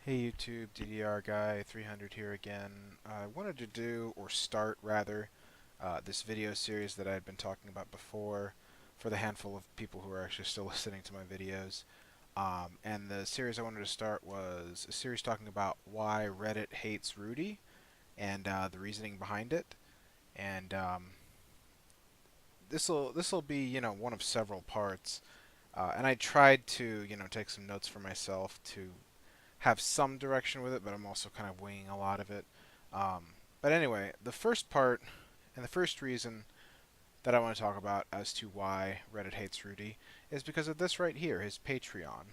Hey YouTube, DDR guy 300 here again. I wanted to do, or start rather, this video series that I had been talking about before for the handful of people who are actually still listening to my videos. And the series I wanted to start was a series talking about why Reddit hates Rudy and the reasoning behind it. And this'll be, one of several parts. And I tried to, take some notes for myself to have some direction with it, but I'm also kind of winging a lot of it. But anyway, the first part and the first reason that I want to talk about as to why Reddit hates Rudy is because of this right here, his Patreon.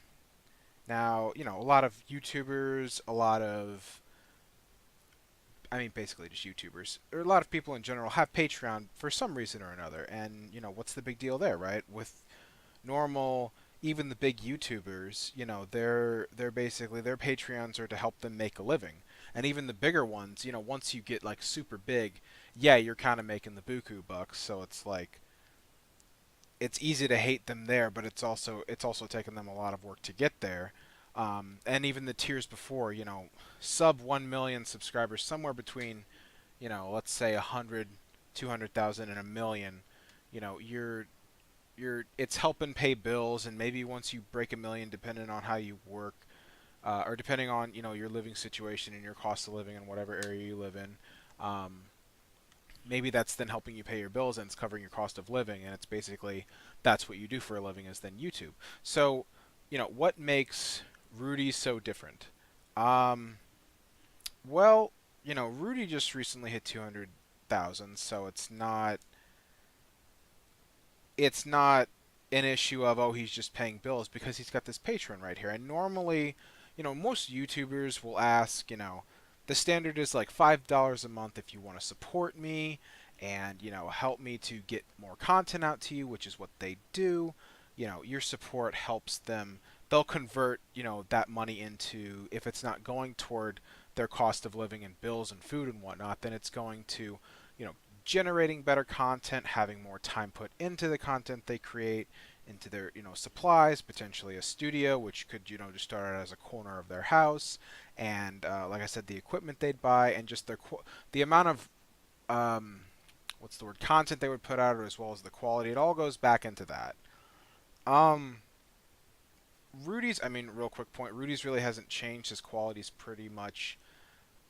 Now, a lot of YouTubers, basically just YouTubers, or a lot of people in general have Patreon for some reason or another. And, what's the big deal there, right? With normal, even the big YouTubers, they're basically their Patreons are to help them make a living. And even the bigger ones, once you get like super big, yeah, you're kind of making the buku bucks, so it's like it's easy to hate them there, but it's also taken them a lot of work to get there. And even the tiers before, sub 1 million subscribers, somewhere between, let's say 100, 200,000 and a million, you're it's helping pay bills, and maybe once you break a million, depending on how you work, or depending on your living situation and your cost of living in whatever area you live in, maybe that's then helping you pay your bills and it's covering your cost of living, and it's basically that's what you do for a living is then YouTube. So, what makes Rudy so different? Um, well, Rudy just recently hit 200,000, so it's not an issue of, oh, he's just paying bills, because he's got this Patreon right here. And normally, most YouTubers will ask, the standard is like $5 a month if you want to support me and, help me to get more content out to you, which is what they do. Your support helps them. They'll convert, that money into, if it's not going toward their cost of living and bills and food and whatnot, then it's going to, you know, generating better content, having more time put into the content they create, into their supplies, potentially a studio, which could just start out as a corner of their house, and like I said, the equipment they'd buy, and just the amount of what's the word, content they would put out, as well as the quality. It all goes back into that. Um, Rudy's, real quick point. Rudy's really hasn't changed. His quality's pretty much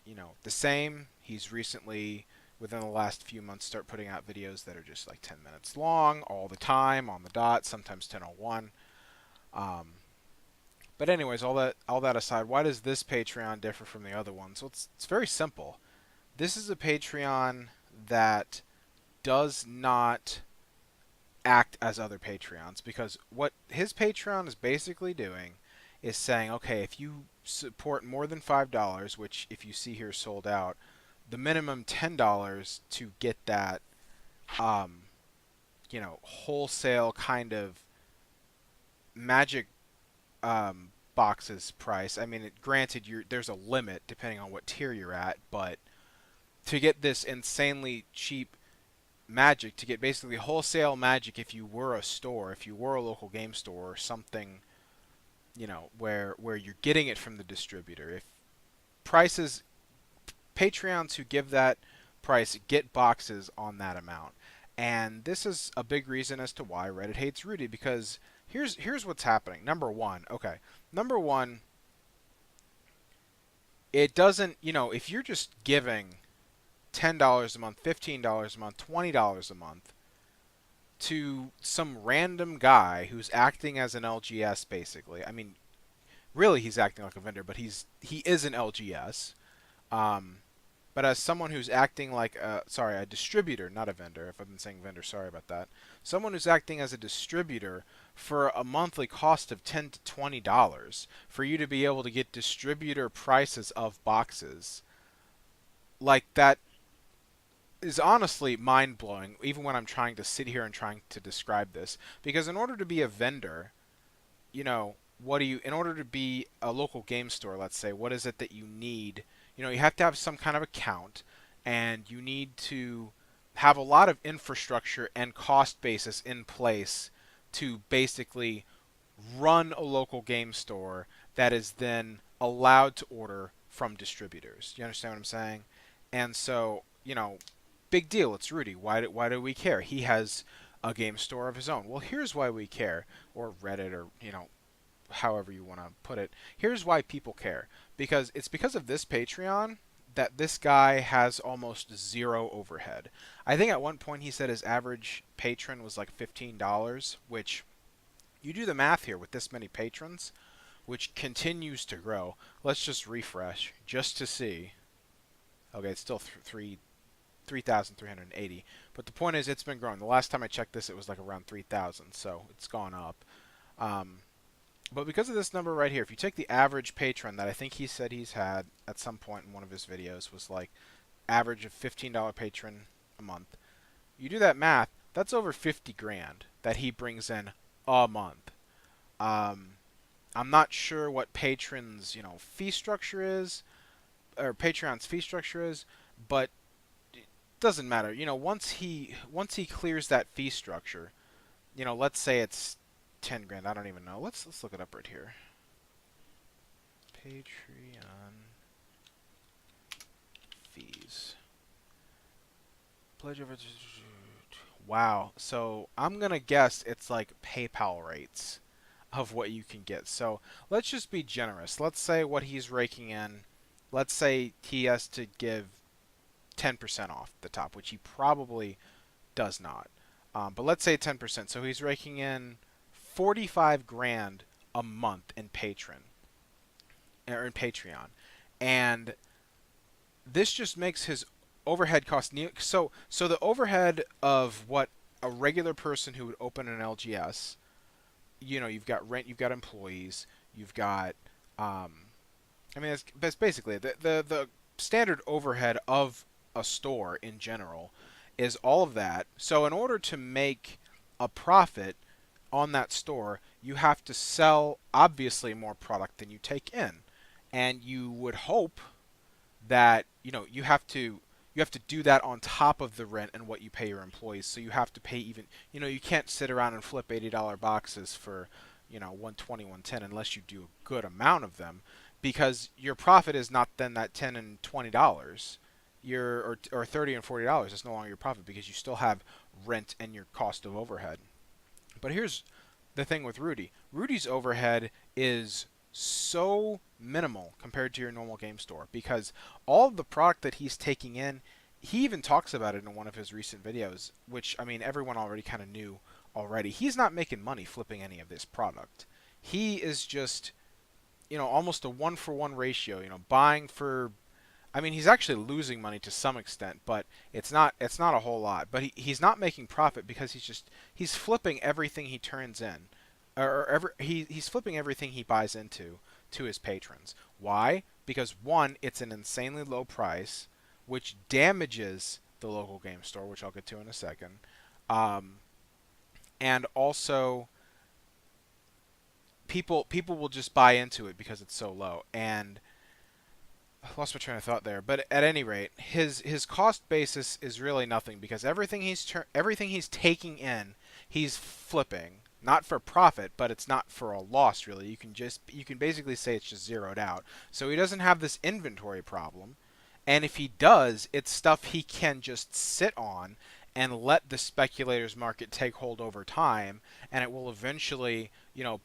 the same. He's recently, within the last few months, start putting out videos that are just like 10 minutes long all the time on the dot, sometimes 10:01. Um, but anyways, all that aside, why does this Patreon differ from the other ones? Well, it's very simple. This is a Patreon that does not act as other Patreons, because what his Patreon is basically doing is saying, okay, if you support more than $5, which if you see here sold out, the minimum $10 to get that um, wholesale kind of magic boxes price. Granted, there's a limit depending on what tier you're at, but to get this insanely cheap magic, to get basically wholesale magic, if you were a store, if you were a local game store or something, where you're getting it from the distributor. If prices, Patreons who give that price get boxes on that amount. And this is a big reason as to why Reddit hates Rudy, because here's what's happening. Number one, okay. Number one, it doesn't, if you're just giving $10 a month, $15 a month, $20 a month to some random guy who's acting as an LGS, basically. Really, he's acting like a vendor, but he is an LGS. Um, but as someone who's acting like a distributor, not a vendor. If I've been saying vendor, sorry about that. Someone who's acting as a distributor for a monthly cost of $10 to $20 for you to be able to get distributor prices of boxes, like that is honestly mind blowing. Even when I'm trying to sit here and trying to describe this, because in order to be a vendor, in order to be a local game store, let's say, what is it that you need? You have to have some kind of account, and you need to have a lot of infrastructure and cost basis in place to basically run a local game store that is then allowed to order from distributors. You understand what I'm saying? And so, big deal. It's Rudy. Why do we care? He has a game store of his own. Well, here's why we care, or Reddit, or however you want to put it. Here's why people care. It's because of this Patreon that this guy has almost zero overhead. I think at one point he said his average patron was like $15, which you do the math here with this many patrons, which continues to grow. Let's just refresh just to see. Okay, it's still 3,380. But the point is, it's been growing. The last time I checked this, it was like around 3,000, so it's gone up. But because of this number right here, if you take the average patron that I think he said he's had at some point in one of his videos was like average of $15 patron a month. You do that math, that's over 50 grand that he brings in a month. I'm not sure what patrons, fee structure is, or Patreon's fee structure is, but it doesn't matter. Once he clears that fee structure, let's say it's 10 grand. I don't even know. Let's look it up right here. Patreon fees. Pledge over. Wow. So I'm gonna guess it's like PayPal rates of what you can get. So let's just be generous. Let's say what he's raking in. Let's say he has to give 10% off the top, which he probably does not. But let's say 10%. So he's raking in 45 grand a month in Patreon, and this just makes his overhead cost. So the overhead of what a regular person who would open an LGS, you've got rent, you've got employees, you've got, I mean, that's basically it. The standard overhead of a store in general is all of that. So in order to make a profit on that store, you have to sell obviously more product than you take in, and you would hope that you have to do that on top of the rent and what you pay your employees. So you have to pay even, you can't sit around and flip $80 boxes for 120, 110 unless you do a good amount of them, because your profit is not then that $10 and $20. Or $30 and $40. It's no longer your profit because you still have rent and your cost of overhead. But here's the thing with Rudy. Rudy's overhead is so minimal compared to your normal game store, because all of the product that he's taking in, he even talks about it in one of his recent videos, which, I mean, everyone already kind of knew already. He's not making money flipping any of this product. He is just, almost a one-for-one ratio, buying for, I mean, he's actually losing money to some extent, but it's not a whole lot. But he's not making profit because he's flipping everything he turns in, he's flipping everything he buys into to his patrons. Why? Because one, it's an insanely low price, which damages the local game store, which I'll get to in a second, and also people will just buy into it because it's so low. And I lost my train of thought there, but at any rate, his cost basis is really nothing, because everything he's taking in, he's flipping, not for profit, but it's not for a loss really. You can basically say it's just zeroed out. So he doesn't have this inventory problem, and if he does, it's stuff he can just sit on and let the speculators market take hold over time, and it will eventually,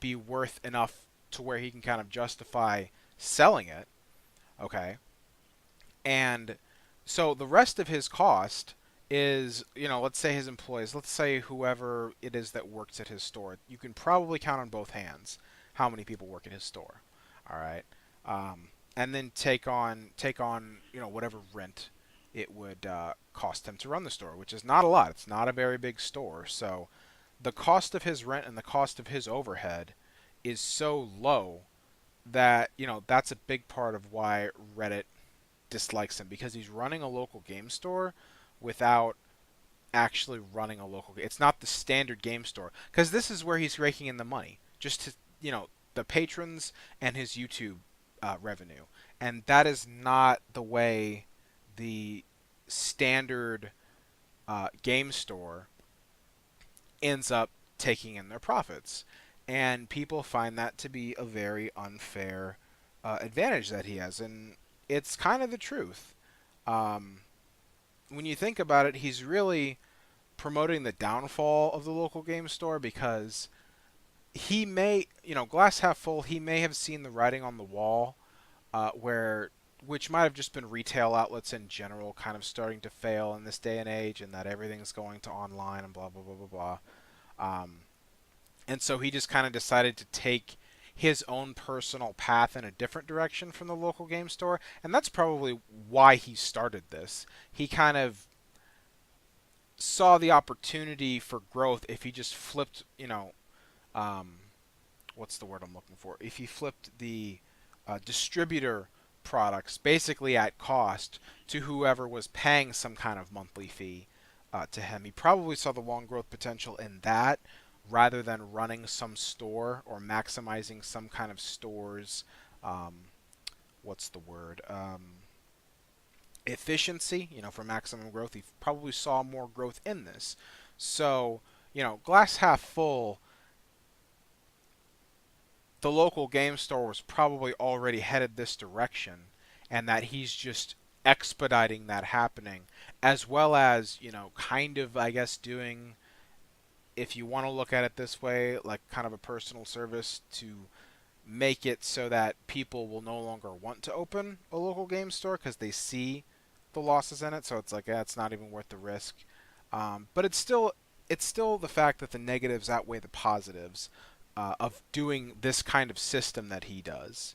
be worth enough to where he can kind of justify selling it. Okay. And so the rest of his cost is, let's say his employees, let's say whoever it is that works at his store. You can probably count on both hands how many people work at his store. All right. And then take on whatever rent it would cost him to run the store, which is not a lot. It's not a very big store. So the cost of his rent and the cost of his overhead is so low that that's a big part of why Reddit dislikes him, because he's running a local game store without actually running a local game. It's not the standard game store, because this is where he's raking in the money, just to the patrons and his YouTube revenue, and that is not the way the standard game store ends up taking in their profits. And people find that to be a very unfair advantage that he has, and it's kind of the truth. Um, when you think about it, he's really promoting the downfall of the local game store because he may, glass half full, he may have seen the writing on the wall, where which might have just been retail outlets in general kind of starting to fail in this day and age, and that everything's going to online and blah blah blah blah blah. And so he just kind of decided to take his own personal path in a different direction from the local game store, and that's probably why he started this. He kind of saw the opportunity for growth if he just flipped, um, what's the word I'm looking for? If he flipped the distributor products basically at cost to whoever was paying some kind of monthly fee to him. He probably saw the long growth potential in that rather than running some store or maximizing some kind of store's, um, what's the word? Efficiency, for maximum growth. He probably saw more growth in this. So, glass half full, the local game store was probably already headed this direction, and that he's just expediting that happening, as well as, kind of, I guess, doing, if you want to look at it this way, like kind of a personal service to make it so that people will no longer want to open a local game store because they see the losses in it. So it's like, yeah, it's not even worth the risk. But it's still the fact that the negatives outweigh the positives of doing this kind of system that he does,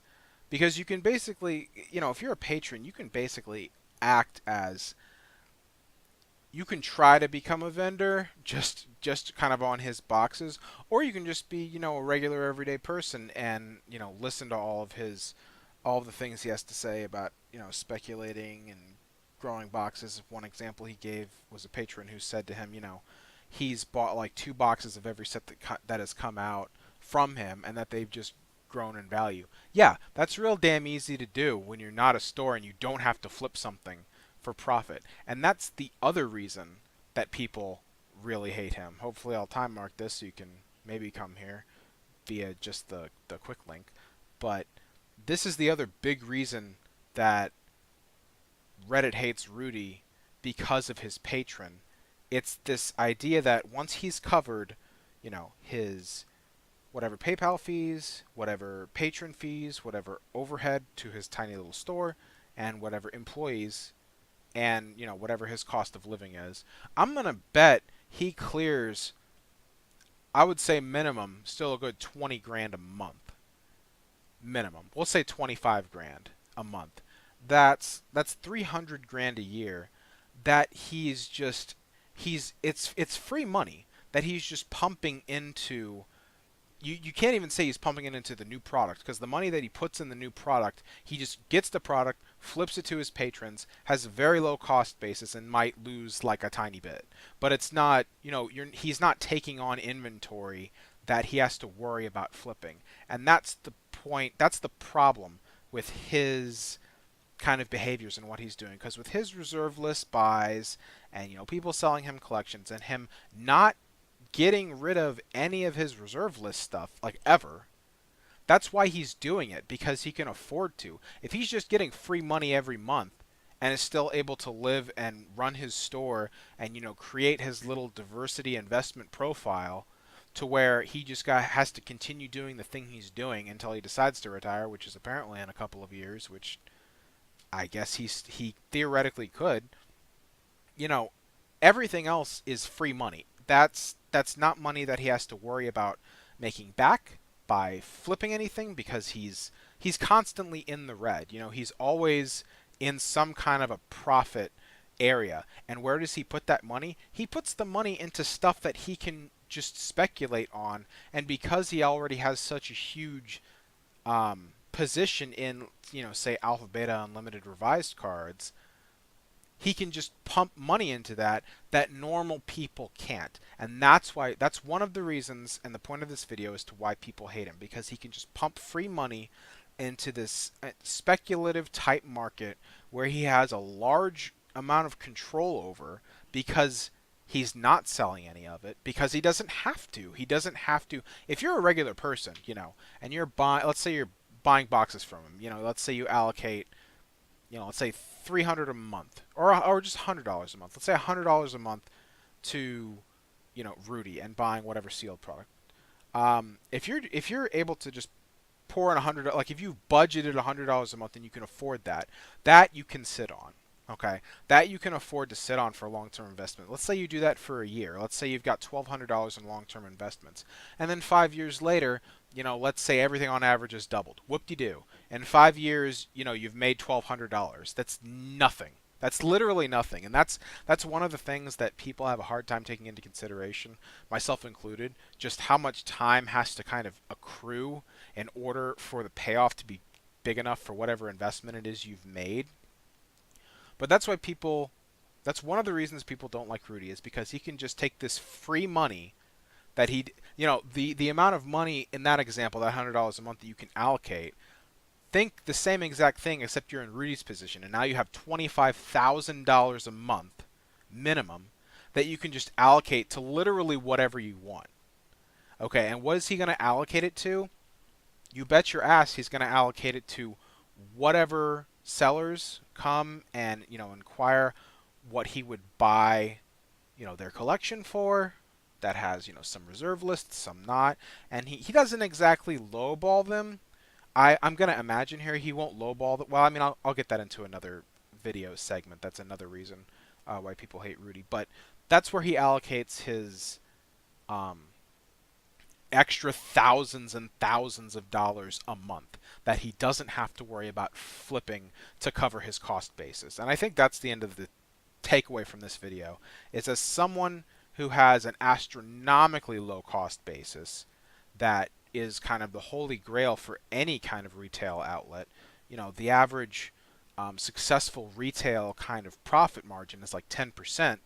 because you can basically, if you're a patron, you can basically act as, you can try to become a vendor just kind of on his boxes, or you can just be, a regular everyday person and, listen to all of the things he has to say about, speculating and growing boxes. One example he gave was a patron who said to him, he's bought like 2 boxes of every set that has come out from him, and that they've just grown in value. Yeah, that's real damn easy to do when you're not a store and you don't have to flip something for profit. And that's the other reason that people really hate him. Hopefully I'll time mark this so you can maybe come here via just the quick link. But this is the other big reason that Reddit hates Rudy, because of his patron. It's this idea that once he's covered, his whatever PayPal fees, whatever patron fees, whatever overhead to his tiny little store, and whatever employees, and whatever his cost of living is, I'm gonna bet he clears, I would say minimum, still a good 20 grand a month. Minimum. We'll say 25 grand a month. That's 300 grand a year that it's free money that he's just pumping into. You can't even say he's pumping it into the new product, because the money that he puts in the new product, he just gets the product, flips it to his patrons, has a very low cost basis, and might lose like a tiny bit. But it's not, he's not taking on inventory that he has to worry about flipping. And that's the point, that's the problem with his kind of behaviors and what he's doing. Because with his reserve list buys, and people selling him collections, and him not getting rid of any of his reserve list stuff, like, ever. That's why he's doing it, because he can afford to. If he's just getting free money every month and is still able to live and run his store and, create his little diversity investment profile to where he just has to continue doing the thing he's doing until he decides to retire, which is apparently in a couple of years, which I guess he theoretically could. Everything else is free money. That's not money that he has to worry about making back by flipping anything, because he's constantly in the red. He's always in some kind of a profit area. And where does he put that money? He puts the money into stuff that he can just speculate on. And because he already has such a huge position in, say, Alpha Beta Unlimited Revised cards, he can just pump money into that normal people can't. And that's one of the reasons, and the point of this video is to why people hate him, because he can just pump free money into this speculative type market where he has a large amount of control over, because he's not selling any of it, because he doesn't have to. He doesn't have to. If you're a regular person, and you're buying, let's say you're buying boxes from him. Let's say you allocate, let's say 300 a month, or just $100 a month. Let's say $100 a month to, Rudy, and buying whatever sealed product. If you're able to just pour in like if you've budgeted $100 a month and you can afford that you can sit on. Okay, that you can afford to sit on for a long-term investment. Let's say you do that for a year. Let's say you've got $1,200 in long-term investments, and then 5 years later, let's say everything on average has doubled. Whoop-de-doo. In 5 years, you've made $1,200. That's nothing. That's literally nothing, and that's one of the things that people have a hard time taking into consideration, myself included, just how much time has to kind of accrue in order for the payoff to be big enough for whatever investment it is you've made. But that's one of the reasons people don't like Rudy, is because he can just take this free money that the amount of money in that example, that $100 a month that you can allocate. Think the same exact thing, except you're in Rudy's position, and now you have $25,000 a month minimum that you can just allocate to literally whatever you want. Okay, and what is he going to allocate it to? You bet your ass he's going to allocate it to whatever sellers come and inquire what he would buy their collection for. That has some reserve lists, some not, and he doesn't exactly lowball them. I'm gonna imagine here he won't lowball the. Well, I mean, I'll get that into another video segment. That's another reason why people hate Rudy. But that's where he allocates his extra thousands and thousands of dollars a month that he doesn't have to worry about flipping to cover his cost basis. And I think that's the end of the takeaway from this video. Is as someone who has an astronomically low cost basis that is kind of the holy grail for any kind of retail outlet. The average successful retail kind of profit margin is like 10%,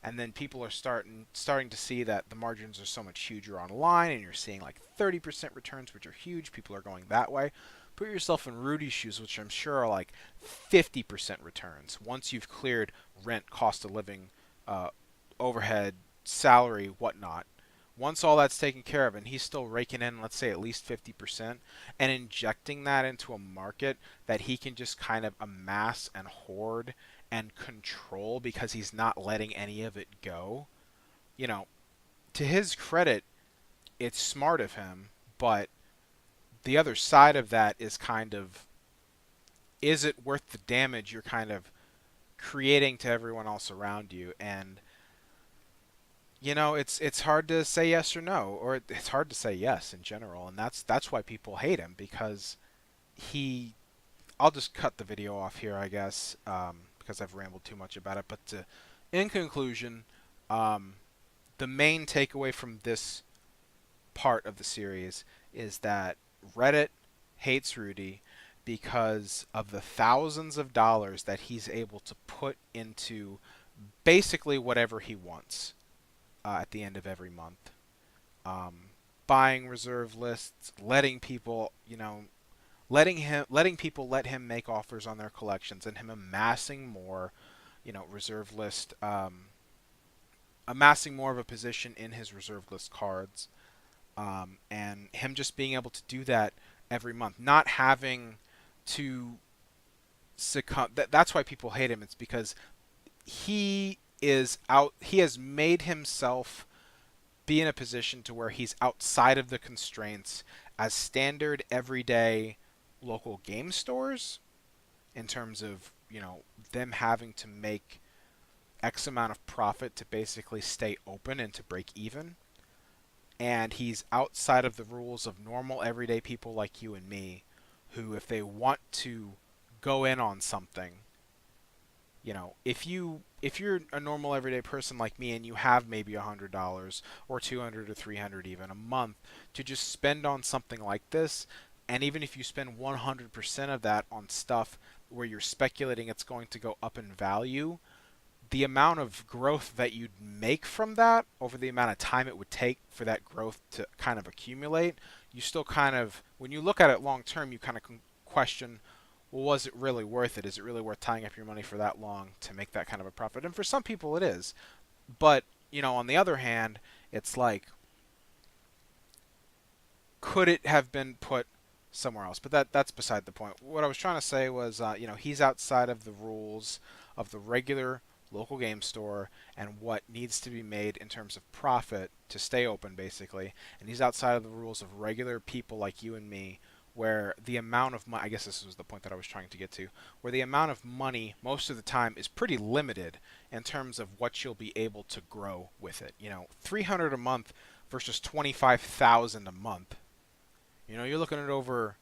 and then people are starting to see that the margins are so much huger online, and you're seeing like 30% returns, which are huge. People are going that way. Put yourself in Rudy's shoes, which I'm sure are like 50% returns once you've cleared rent, cost of living, overhead, salary, whatnot. Once all that's taken care of, and he's still raking in, let's say, at least 50%, and injecting that into a market that he can just kind of amass and hoard and control because he's not letting any of it go. To his credit, it's smart of him, but the other side of that is kind of, is it worth the damage you're kind of creating to everyone else around you? And it's hard to say yes or no, or it's hard to say yes in general, and that's why people hate him, because I'll just cut the video off here, I guess, because I've rambled too much about it. But in conclusion, the main takeaway from this part of the series is that Reddit hates Rudy because of the thousands of dollars that he's able to put into basically whatever he wants. At the end of every month, buying reserve lists, letting people, letting people let him make offers on their collections, and him amassing more, reserve list, amassing more of a position in his reserve list cards, and him just being able to do that every month, not having to succumb. That's why people hate him. It's because he has made himself be in a position to where he's outside of the constraints as standard everyday local game stores, in terms of them having to make X amount of profit to basically stay open and to break even. And he's outside of the rules of normal everyday people like you and me, who, if they want to go in on something, if you're a normal everyday person like me, and you have maybe $100 or $200 or $300 even a month to just spend on something like this, and even if you spend 100% of that on stuff where you're speculating it's going to go up in value, the amount of growth that you'd make from that over the amount of time it would take for that growth to kind of accumulate, you still kind of, when you look at it long term, you kind of question, well, was it really worth it? Is it really worth tying up your money for that long to make that kind of a profit? And for some people it is. But, on the other hand, it's like, could it have been put somewhere else. But that's beside the point. What I was trying to say was, he's outside of the rules of the regular local game store and what needs to be made in terms of profit to stay open, basically. And he's outside of the rules of regular people like you and me, where the amount of money, I guess this was the point that I was trying to get to, where the amount of money most of the time is pretty limited in terms of what you'll be able to grow with it. 300 a month versus 25,000 a month. You're looking at over,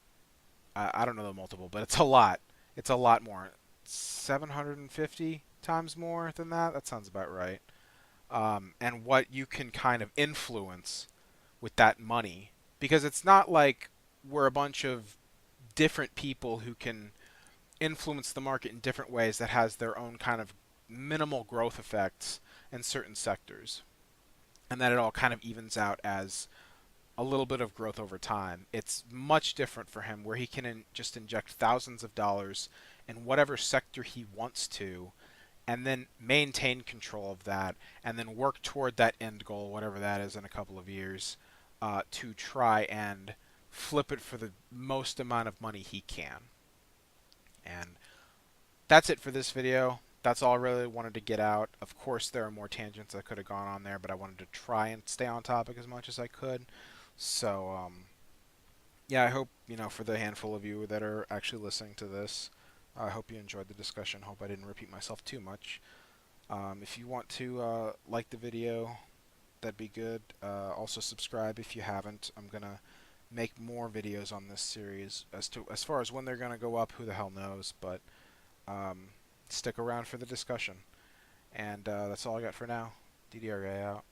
I don't know the multiple, but it's a lot. It's a lot more. 750 times more than that? That sounds about right. And what you can kind of influence with that money. Because it's not like we're a bunch of different people who can influence the market in different ways that has their own kind of minimal growth effects in certain sectors. And that it all kind of evens out as a little bit of growth over time. It's much different for him where he can just inject thousands of dollars in whatever sector he wants to and then maintain control of that and then work toward that end goal, whatever that is, in a couple of years, to try and flip it for the most amount of money he can. And that's it for this video. That's all I really wanted to get out. Of course, there are more tangents that could have gone on there, but I wanted to try and stay on topic as much as I could. So, yeah, I hope, for the handful of you that are actually listening to this, I hope you enjoyed the discussion. Hope I didn't repeat myself too much. If you want to like the video, that'd be good. Also subscribe if you haven't. I'm gonna make more videos on this series. As far as when they're gonna go up, who the hell knows? But stick around for the discussion. And that's all I got for now. DDR guy out.